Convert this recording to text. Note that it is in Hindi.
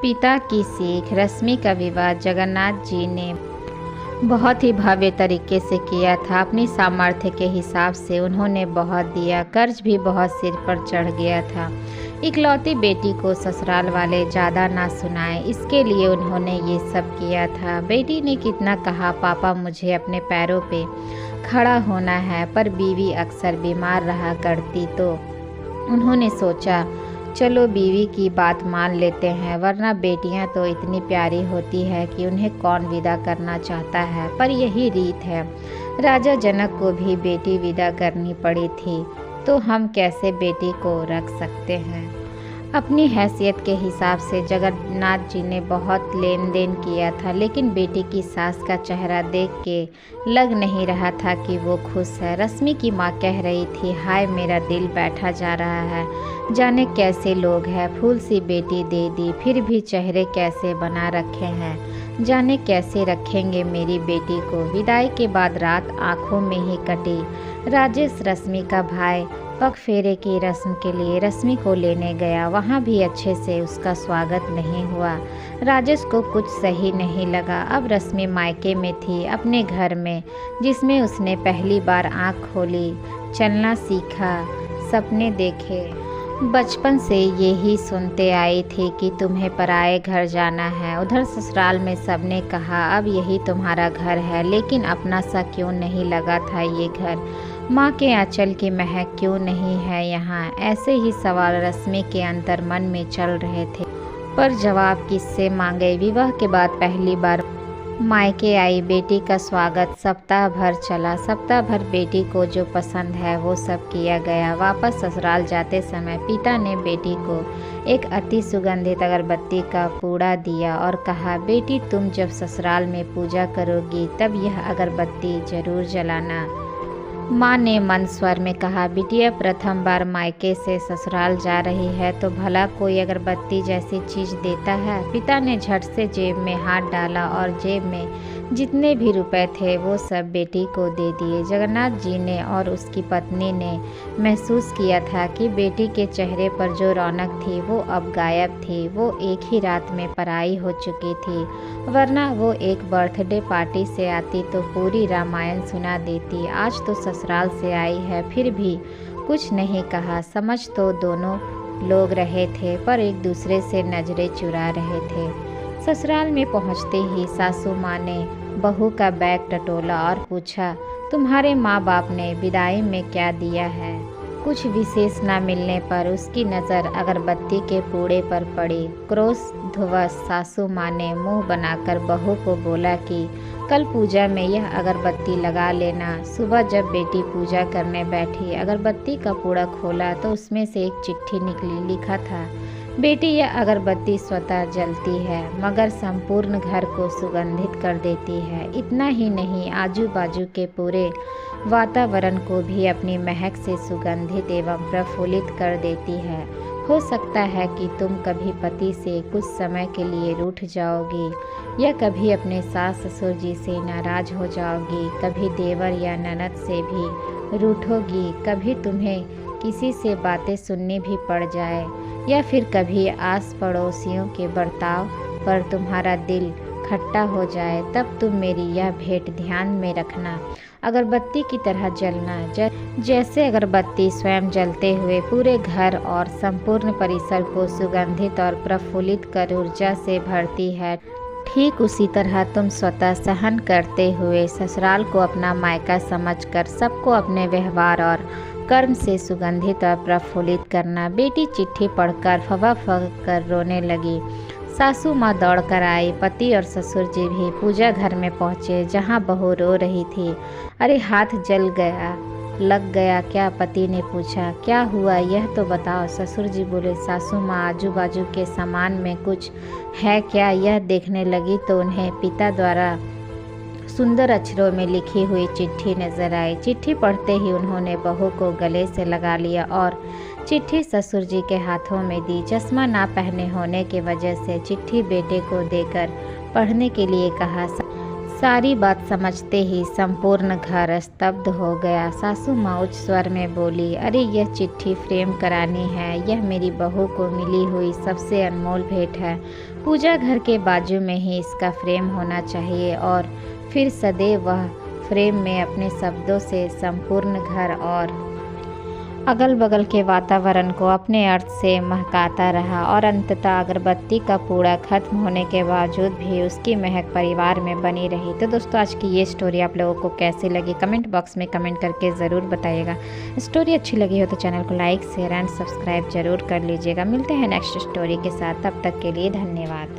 पिता की सीख। रश्मि का विवाह जगन्नाथ जी ने बहुत ही भव्य तरीके से किया था। अपनी सामर्थ्य के हिसाब से उन्होंने बहुत दिया, कर्ज भी बहुत सिर पर चढ़ गया था। इकलौती बेटी को ससुराल वाले ज़्यादा ना सुनाए, इसके लिए उन्होंने ये सब किया था। बेटी ने कितना कहा, पापा मुझे अपने पैरों पे खड़ा होना है, पर बीवी अक्सर बीमार रहा करती तो उन्होंने सोचा चलो बीवी की बात मान लेते हैं, वरना बेटियां तो इतनी प्यारी होती है कि उन्हें कौन विदा करना चाहता है। पर यही रीत है, राजा जनक को भी बेटी विदा करनी पड़ी थी, तो हम कैसे बेटी को रख सकते हैं। अपनी हैसियत के हिसाब से जगन्नाथ जी ने बहुत लेन देन किया था, लेकिन बेटी की सास का चेहरा देख के लग नहीं रहा था कि वो खुश है। रश्मि की माँ कह रही थी, हाय मेरा दिल बैठा जा रहा है, जाने कैसे लोग हैं। फूल सी बेटी दे दी, फिर भी चेहरे कैसे बना रखे हैं, जाने कैसे रखेंगे मेरी बेटी को। विदाई के बाद रात आंखों में ही कटी। राजेश रश्मि का भाई पग फेरे की रस्म के लिए रश्मि को लेने गया, वहाँ भी अच्छे से उसका स्वागत नहीं हुआ। राजेश को कुछ सही नहीं लगा। अब रश्मि मायके में थी, अपने घर में, जिसमें उसने पहली बार आँख खोली, चलना सीखा, सपने देखे। बचपन से यही सुनते आई थी कि तुम्हें पराए घर जाना है। उधर ससुराल में सबने कहा अब यही तुम्हारा घर है, लेकिन अपना सा क्यों नहीं लगा था ये घर। माँ के आंचल की महक क्यों नहीं है यहाँ। ऐसे ही सवाल रश्मि के अंतर मन में चल रहे थे, पर जवाब किससे मांगे। विवाह के बाद पहली बार मायके आई, बेटी का स्वागत सप्ताह भर चला। सप्ताह भर बेटी को जो पसंद है वो सब किया गया। वापस ससुराल जाते समय पिता ने बेटी को एक अति सुगंधित अगरबत्ती का पूड़ा दिया और कहा, बेटी तुम जब ससुराल में पूजा करोगी तब यह अगरबत्ती जरूर जलाना। माँ ने मंद स्वर में कहा, बिटिया प्रथम बार मायके से ससुराल जा रही है तो भला कोई अगरबत्ती जैसी चीज़ देता है। पिता ने झट से जेब में हाथ डाला और जेब में जितने भी रुपए थे वो सब बेटी को दे दिए। जगन्नाथ जी ने और उसकी पत्नी ने महसूस किया था कि बेटी के चेहरे पर जो रौनक थी वो अब गायब थी। वो एक ही रात में पराई हो चुकी थी, वरना वो एक बर्थडे पार्टी से आती तो पूरी रामायण सुना देती। आज तो ससुराल से आई है, फिर भी कुछ नहीं कहा। समझ तो दोनों लोग रहे थे, पर एक दूसरे से नज़रें चुरा रहे थे। ससुराल में पहुंचते ही सासू माँ ने बहू का बैग टटोला और पूछा, तुम्हारे माँ बाप ने विदाई में क्या दिया है। कुछ विशेष न मिलने पर उसकी नज़र अगरबत्ती के पूड़े पर पड़ी। क्रोधवश सासू माँ ने मुंह बनाकर बहू को बोला कि कल पूजा में यह अगरबत्ती लगा लेना। सुबह जब बेटी पूजा करने बैठी, अगरबत्ती का पूड़ा खोला तो उसमें से एक चिट्ठी निकली। लिखा था, बेटी यह अगरबत्ती स्वतः जलती है मगर संपूर्ण घर को सुगंधित कर देती है। इतना ही नहीं, आजू बाजू के पूरे वातावरण को भी अपनी महक से सुगंधित एवं प्रफुल्लित कर देती है। हो सकता है कि तुम कभी पति से कुछ समय के लिए रूठ जाओगी या कभी अपने सास ससुर जी से नाराज हो जाओगी, कभी देवर या ननद से भी रूठोगी, कभी तुम्हें किसी से बातें सुननी भी पड़ जाए, या फिर कभी आस पड़ोसियों के बर्ताव पर तुम्हारा दिल खट्टा हो जाए। तब तुम मेरी यह भेंट ध्यान में रखना, अगरबत्ती की तरह जलना। जैसे अगरबत्ती स्वयं जलते हुए पूरे घर और संपूर्ण परिसर को सुगंधित और प्रफुल्लित कर ऊर्जा से भरती है, ठीक उसी तरह तुम स्वतः सहन करते हुए ससुराल को अपना मायका समझकर सबको अपने व्यवहार और कर्म से सुगंधित और प्रफुल्लित करना। बेटी चिट्ठी पढ़कर फवा कर रोने लगी। सासू माँ दौड़ कर आई। पति और ससुर जी भी पूजा घर में पहुँचे जहाँ बहू रो रही थी। अरे हाथ जल गया, लग गया क्या? पति ने पूछा। क्या हुआ यह तो बताओ। ससुर जी बोले, सासू माँ आजू बाजू के सामान में कुछ है क्या? यह देखने लगी तो उन्हें पिता द्वारा सुंदर अक्षरों में लिखी हुई चिट्ठी नजर आई। चिट्ठी पढ़ते ही उन्होंने बहू को गले से लगा लिया और चिट्ठी ससुर जी के हाथों में दी। चश्मा ना पहने होने की वजह से चिट्ठी बेटे को देकर पढ़ने के लिए कहा। सारी बात समझते ही संपूर्ण घर स्तब्ध हो गया। सासू माँ उच्च स्वर में बोली, अरे यह चिट्ठी फ्रेम करानी है। यह मेरी बहू को मिली हुई सबसे अनमोल भेंट है। पूजा घर के बाजू में ही इसका फ्रेम होना चाहिए और फिर सदैव वह फ्रेम में अपने शब्दों से संपूर्ण घर और अगल बगल के वातावरण को अपने अर्थ से महकाता रहा और अंततः अगरबत्ती का पूरा खत्म होने के बावजूद भी उसकी महक परिवार में बनी रही। तो दोस्तों, आज की ये स्टोरी आप लोगों को कैसी लगी कमेंट बॉक्स में कमेंट करके ज़रूर बताइएगा। स्टोरी अच्छी लगी हो तो चैनल को लाइक शेयर एंड सब्सक्राइब जरूर कर लीजिएगा। मिलते हैं नेक्स्ट स्टोरी के साथ, तब तक के लिए धन्यवाद।